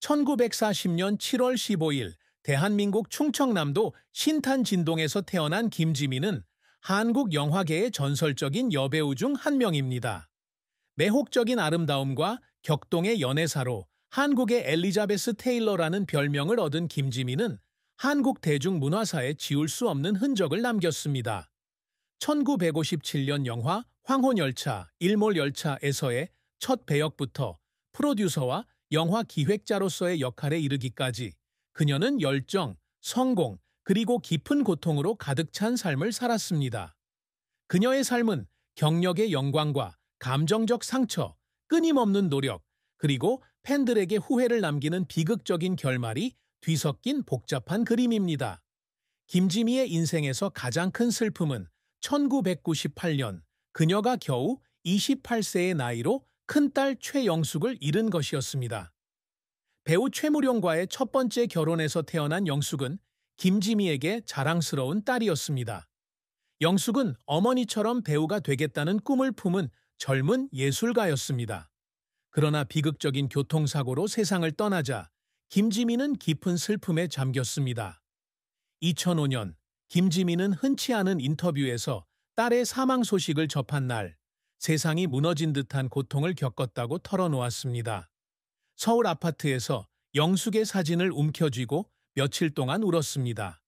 1940년 7월 15일 대한민국 충청남도 신탄진동에서 태어난 김지민은 한국 영화계의 전설적인 여배우 중 한 명입니다. 매혹적인 아름다움과 격동의 연애사로 한국의 엘리자베스 테일러라는 별명을 얻은 김지민은 한국 대중문화사에 지울 수 없는 흔적을 남겼습니다. 1957년 영화 황혼열차, 일몰열차에서의 첫 배역부터 프로듀서와 영화 기획자로서의 역할에 이르기까지 그녀는 열정, 성공, 그리고 깊은 고통으로 가득 찬 삶을 살았습니다. 그녀의 삶은 경력의 영광과 감정적 상처, 끊임없는 노력, 그리고 팬들에게 후회를 남기는 비극적인 결말이 뒤섞인 복잡한 그림입니다. 김지미의 인생에서 가장 큰 슬픔은 1998년 그녀가 겨우 28세의 나이로 큰딸 최영숙을 잃은 것이었습니다. 배우 최무룡과의 첫 번째 결혼에서 태어난 영숙은 김지미에게 자랑스러운 딸이었습니다. 영숙은 어머니처럼 배우가 되겠다는 꿈을 품은 젊은 예술가였습니다. 그러나 비극적인 교통사고로 세상을 떠나자 김지미는 깊은 슬픔에 잠겼습니다. 2005년 김지미는 흔치 않은 인터뷰에서 딸의 사망 소식을 접한 날 세상이 무너진 듯한 고통을 겪었다고 털어놓았습니다. 서울 아파트에서 영숙의 사진을 움켜쥐고 며칠 동안 울었습니다.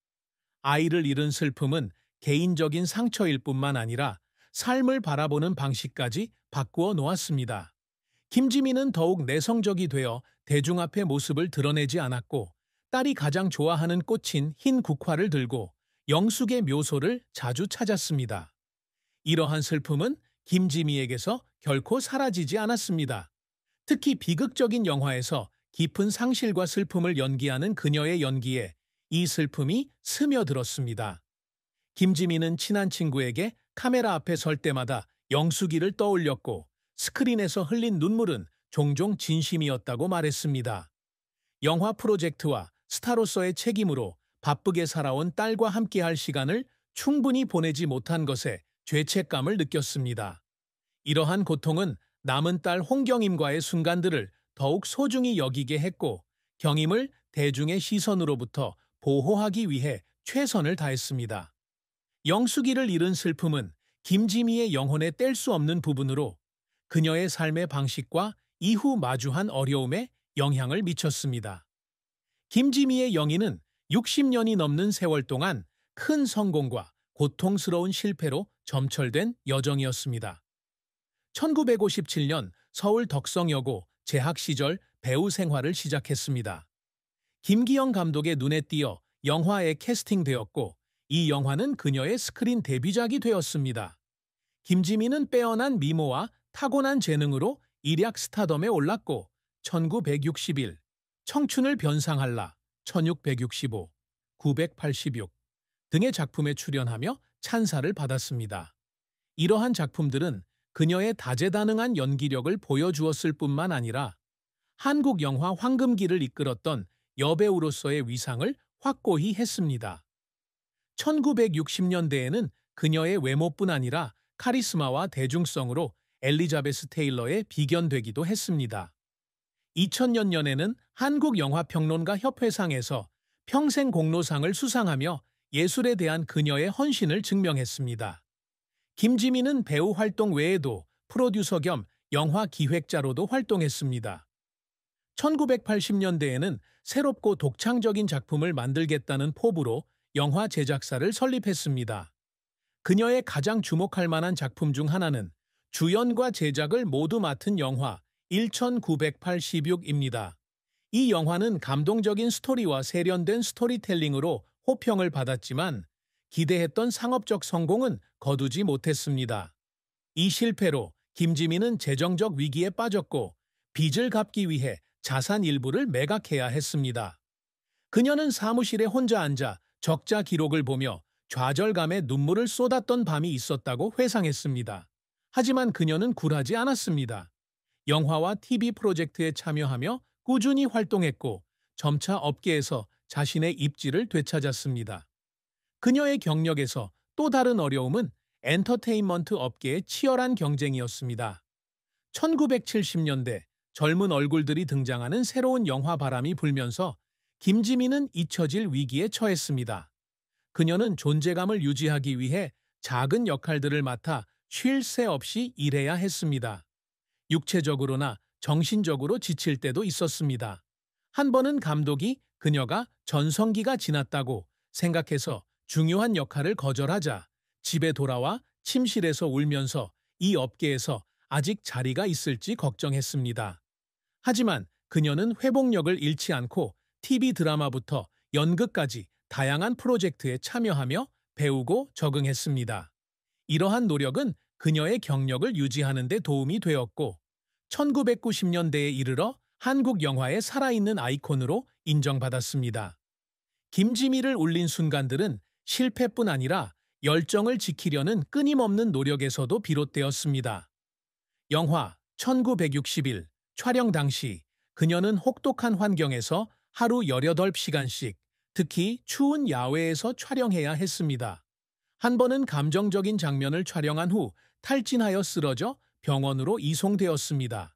아이를 잃은 슬픔은 개인적인 상처일 뿐만 아니라 삶을 바라보는 방식까지 바꾸어 놓았습니다. 김지민은 더욱 내성적이 되어 대중 앞에 모습을 드러내지 않았고 딸이 가장 좋아하는 꽃인 흰 국화를 들고 영숙의 묘소를 자주 찾았습니다. 이러한 슬픔은 김지미에게서 결코 사라지지 않았습니다. 특히 비극적인 영화에서 깊은 상실과 슬픔을 연기하는 그녀의 연기에 이 슬픔이 스며들었습니다. 김지미는 친한 친구에게 카메라 앞에 설 때마다 영숙이를 떠올렸고 스크린에서 흘린 눈물은 종종 진심이었다고 말했습니다. 영화 프로젝트와 스타로서의 책임으로 바쁘게 살아온 딸과 함께할 시간을 충분히 보내지 못한 것에 죄책감을 느꼈습니다. 이러한 고통은 남은 딸 홍경임과의 순간들을 더욱 소중히 여기게 했고 경임을 대중의 시선으로부터 보호하기 위해 최선을 다했습니다. 영숙이를 잃은 슬픔은 김지미의 영혼에 뗄 수 없는 부분으로 그녀의 삶의 방식과 이후 마주한 어려움에 영향을 미쳤습니다. 김지미의 영희는 60년이 넘는 세월 동안 큰 성공과 고통스러운 실패로 점철된 여정이었습니다. 1957년 서울 덕성여고 재학 시절 배우 생활을 시작했습니다. 김기영 감독의 눈에 띄어 영화에 캐스팅되었고 이 영화는 그녀의 스크린 데뷔작이 되었습니다. 김지미는 빼어난 미모와 타고난 재능으로 일약 스타덤에 올랐고 1961, 청춘을 변상할라, 1665, 986 등의 작품에 출연하며 찬사를 받았습니다. 이러한 작품들은 그녀의 다재다능한 연기력을 보여주었을 뿐만 아니라 한국 영화 황금기를 이끌었던 여배우로서의 위상을 확고히 했습니다. 1960년대에는 그녀의 외모뿐 아니라 카리스마와 대중성으로 엘리자베스 테일러에 비견되기도 했습니다. 2000년에는 한국영화평론가 협회상에서 평생 공로상을 수상하며 예술에 대한 그녀의 헌신을 증명했습니다. 김지미는 배우 활동 외에도 프로듀서 겸 영화 기획자로도 활동했습니다. 1980년대에는 새롭고 독창적인 작품을 만들겠다는 포부로 영화 제작사를 설립했습니다. 그녀의 가장 주목할 만한 작품 중 하나는 주연과 제작을 모두 맡은 영화 1986입니다. 이 영화는 감동적인 스토리와 세련된 스토리텔링으로 호평을 받았지만 기대했던 상업적 성공은 거두지 못했습니다. 이 실패로 김지미는 재정적 위기에 빠졌고 빚을 갚기 위해 자산 일부를 매각해야 했습니다. 그녀는 사무실에 혼자 앉아 적자 기록을 보며 좌절감에 눈물을 쏟았던 밤이 있었다고 회상했습니다. 하지만 그녀는 굴하지 않았습니다. 영화와 TV 프로젝트에 참여하며 꾸준히 활동했고 점차 업계에서 자신의 입지를 되찾았습니다. 그녀의 경력에서 또 다른 어려움은 엔터테인먼트 업계의 치열한 경쟁이었습니다. 1970년대 젊은 얼굴들이 등장하는 새로운 영화 바람이 불면서 김지민은 잊혀질 위기에 처했습니다. 그녀는 존재감을 유지하기 위해 작은 역할들을 맡아 쉴 새 없이 일해야 했습니다. 육체적으로나 정신적으로 지칠 때도 있었습니다. 한 번은 감독이 그녀가 전성기가 지났다고 생각해서 중요한 역할을 거절하자 집에 돌아와 침실에서 울면서 이 업계에서 아직 자리가 있을지 걱정했습니다. 하지만 그녀는 회복력을 잃지 않고 TV 드라마부터 연극까지 다양한 프로젝트에 참여하며 배우고 적응했습니다. 이러한 노력은 그녀의 경력을 유지하는 데 도움이 되었고 1990년대에 이르러 한국 영화의 살아있는 아이콘으로 인정받았습니다. 김지미를 울린 순간들은 실패뿐 아니라 열정을 지키려는 끊임없는 노력에서도 비롯되었습니다. 영화 1961 촬영 당시 그녀는 혹독한 환경에서 하루 18시간씩 특히 추운 야외에서 촬영해야 했습니다. 한 번은 감정적인 장면을 촬영한 후 탈진하여 쓰러져 병원으로 이송되었습니다.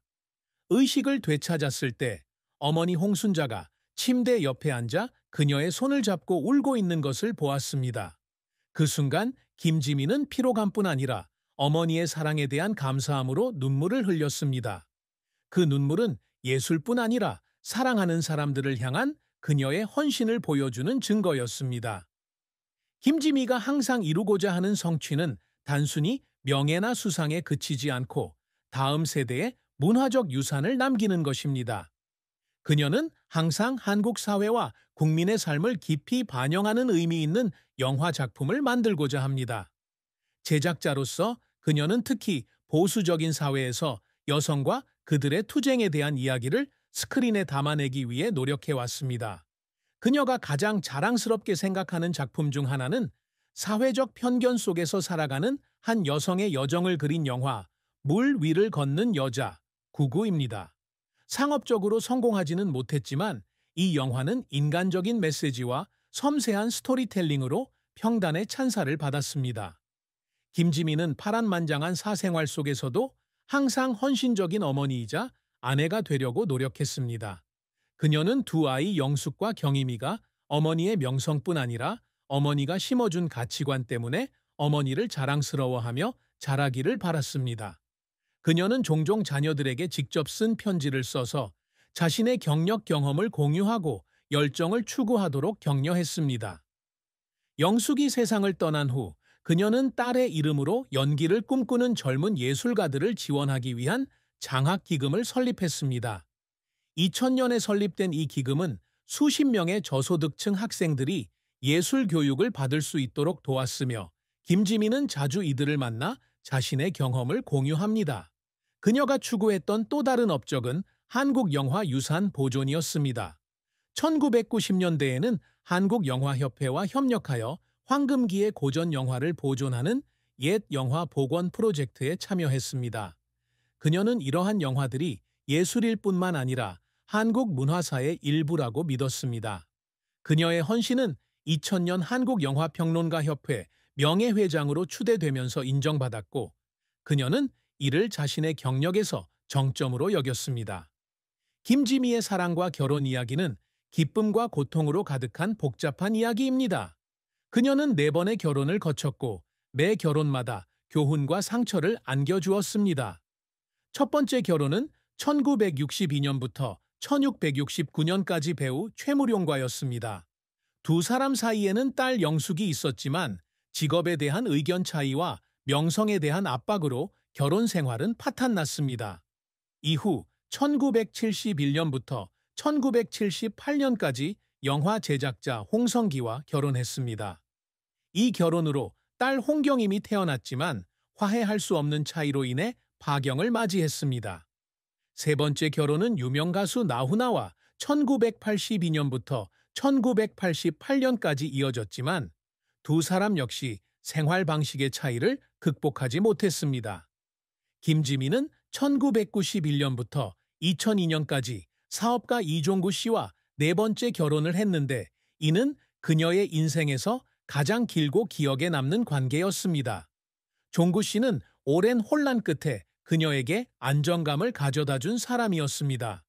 의식을 되찾았을 때 어머니 홍순자가 침대 옆에 앉아 그녀의 손을 잡고 울고 있는 것을 보았습니다. 그 순간 김지민은 피로감뿐 아니라 어머니의 사랑에 대한 감사함으로 눈물을 흘렸습니다. 그 눈물은 예술뿐 아니라 사랑하는 사람들을 향한 그녀의 헌신을 보여주는 증거였습니다. 김지미가 항상 이루고자 하는 성취는 단순히 명예나 수상에 그치지 않고 다음 세대에 문화적 유산을 남기는 것입니다. 그녀는 항상 한국 사회와 국민의 삶을 깊이 반영하는 의미 있는 영화 작품을 만들고자 합니다. 제작자로서 그녀는 특히 보수적인 사회에서 여성과 그들의 투쟁에 대한 이야기를 스크린에 담아내기 위해 노력해왔습니다. 그녀가 가장 자랑스럽게 생각하는 작품 중 하나는 사회적 편견 속에서 살아가는 한 여성의 여정을 그린 영화 물 위를 걷는 여자 99입니다. 상업적으로 성공하지는 못했지만 이 영화는 인간적인 메시지와 섬세한 스토리텔링으로 평단의 찬사를 받았습니다. 김지민은 파란만장한 사생활 속에서도 항상 헌신적인 어머니이자 아내가 되려고 노력했습니다. 그녀는 두 아이 영숙과 경임이가 어머니의 명성뿐 아니라 어머니가 심어준 가치관 때문에 어머니를 자랑스러워하며 자라기를 바랐습니다. 그녀는 종종 자녀들에게 직접 쓴 편지를 써서 자신의 경력 경험을 공유하고 열정을 추구하도록 격려했습니다. 영숙이 세상을 떠난 후 그녀는 딸의 이름으로 연기를 꿈꾸는 젊은 예술가들을 지원하기 위한 장학기금을 설립했습니다. 2000년에 설립된 이 기금은 수십 명의 저소득층 학생들이 예술 교육을 받을 수 있도록 도왔으며 김지민은 자주 이들을 만나 자신의 경험을 공유합니다. 그녀가 추구했던 또 다른 업적은 한국영화유산 보존이었습니다. 1990년대에는 한국영화협회와 협력하여 황금기의 고전 영화를 보존하는 옛 영화 복원 프로젝트에 참여했습니다. 그녀는 이러한 영화들이 예술일 뿐만 아니라 한국 문화사의 일부라고 믿었습니다. 그녀의 헌신은 2000년 한국영화평론가협회 명예회장으로 추대되면서 인정받았고 그녀는 이를 자신의 경력에서 정점으로 여겼습니다. 김지미의 사랑과 결혼 이야기는 기쁨과 고통으로 가득한 복잡한 이야기입니다. 그녀는 4번의 결혼을 거쳤고 매 결혼마다 교훈과 상처를 안겨주었습니다. 첫 번째 결혼은 1962년부터 1669년까지 배우 최무룡과였습니다. 두 사람 사이에는 딸 영숙이 있었지만 직업에 대한 의견 차이와 명성에 대한 압박으로 결혼 생활은 파탄났습니다. 이후 1971년부터 1978년까지 영화 제작자 홍성기와 결혼했습니다. 이 결혼으로 딸 홍경임이 태어났지만 화해할 수 없는 차이로 인해 파경을 맞이했습니다. 세 번째 결혼은 유명 가수 나훈아와 1982년부터 1988년까지 이어졌지만 두 사람 역시 생활 방식의 차이를 극복하지 못했습니다. 김지민은 1991년부터 2002년까지 사업가 이종구 씨와 4번째 결혼을 했는데 이는 그녀의 인생에서 가장 길고 기억에 남는 관계였습니다. 종구 씨는 오랜 혼란 끝에 그녀에게 안정감을 가져다 준 사람이었습니다.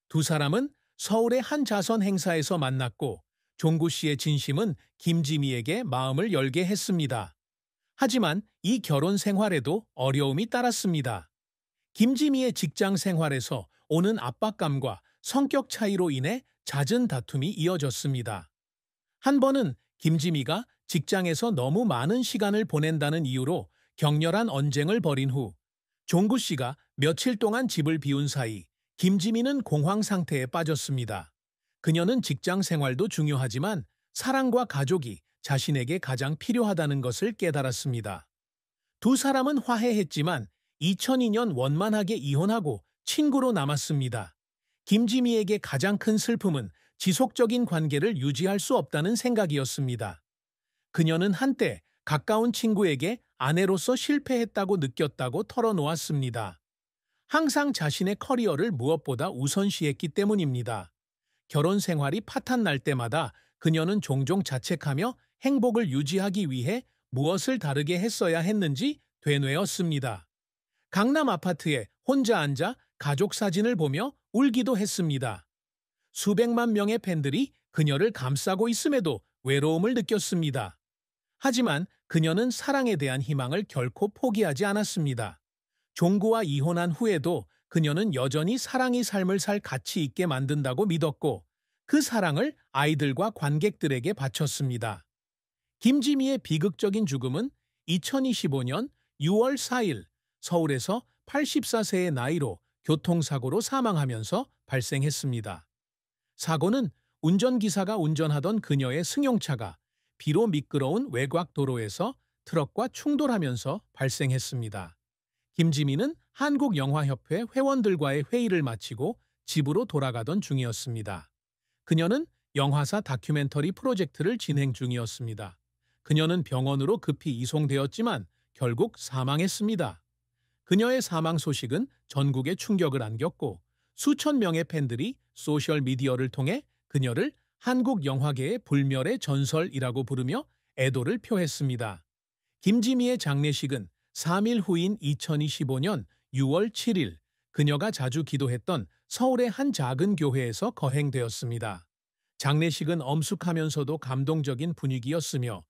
두 사람은 서울의 한 자선 행사에서 만났고 종구 씨의 진심은 김지미에게 마음을 열게 했습니다. 하지만 이 결혼 생활에도 어려움이 따랐습니다. 김지미의 직장 생활에서 오는 압박감과 성격 차이로 인해 잦은 다툼이 이어졌습니다. 한 번은 김지미가 직장에서 너무 많은 시간을 보낸다는 이유로 격렬한 언쟁을 벌인 후 종구 씨가 며칠 동안 집을 비운 사이 김지미는 공황 상태에 빠졌습니다. 그녀는 직장 생활도 중요하지만 사랑과 가족이 자신에게 가장 필요하다는 것을 깨달았습니다. 두 사람은 화해했지만 2002년 원만하게 이혼하고 친구로 남았습니다. 김지미에게 가장 큰 슬픔은 지속적인 관계를 유지할 수 없다는 생각이었습니다. 그녀는 한때 가까운 친구에게 아내로서 실패했다고 느꼈다고 털어놓았습니다. 항상 자신의 커리어를 무엇보다 우선시했기 때문입니다. 결혼 생활이 파탄 날 때마다 그녀는 종종 자책하며 행복을 유지하기 위해 무엇을 다르게 했어야 했는지 되뇌었습니다. 강남 아파트에 혼자 앉아 가족 사진을 보며 울기도 했습니다. 수백만 명의 팬들이 그녀를 감싸고 있음에도 외로움을 느꼈습니다. 하지만 그녀는 사랑에 대한 희망을 결코 포기하지 않았습니다. 종구와 이혼한 후에도 그녀는 여전히 사랑이 삶을 살 가치 있게 만든다고 믿었고 그 사랑을 아이들과 관객들에게 바쳤습니다. 김지미의 비극적인 죽음은 2025년 6월 4일 서울에서 84세의 나이로 교통사고로 사망하면서 발생했습니다. 사고는 운전기사가 운전하던 그녀의 승용차가 비로 미끄러운 외곽 도로에서 트럭과 충돌하면서 발생했습니다. 김지미는 한국영화협회 회원들과의 회의를 마치고 집으로 돌아가던 중이었습니다. 그녀는 영화사 다큐멘터리 프로젝트를 진행 중이었습니다. 그녀는 병원으로 급히 이송되었지만 결국 사망했습니다. 그녀의 사망 소식은 전국에 충격을 안겼고 수천 명의 팬들이 소셜미디어를 통해 그녀를 한국 영화계의 불멸의 전설이라고 부르며 애도를 표했습니다. 김지미의 장례식은 3일 후인 2025년 6월 7일 그녀가 자주 기도했던 서울의 한 작은 교회에서 거행되었습니다. 장례식은 엄숙하면서도 감동적인 분위기였으며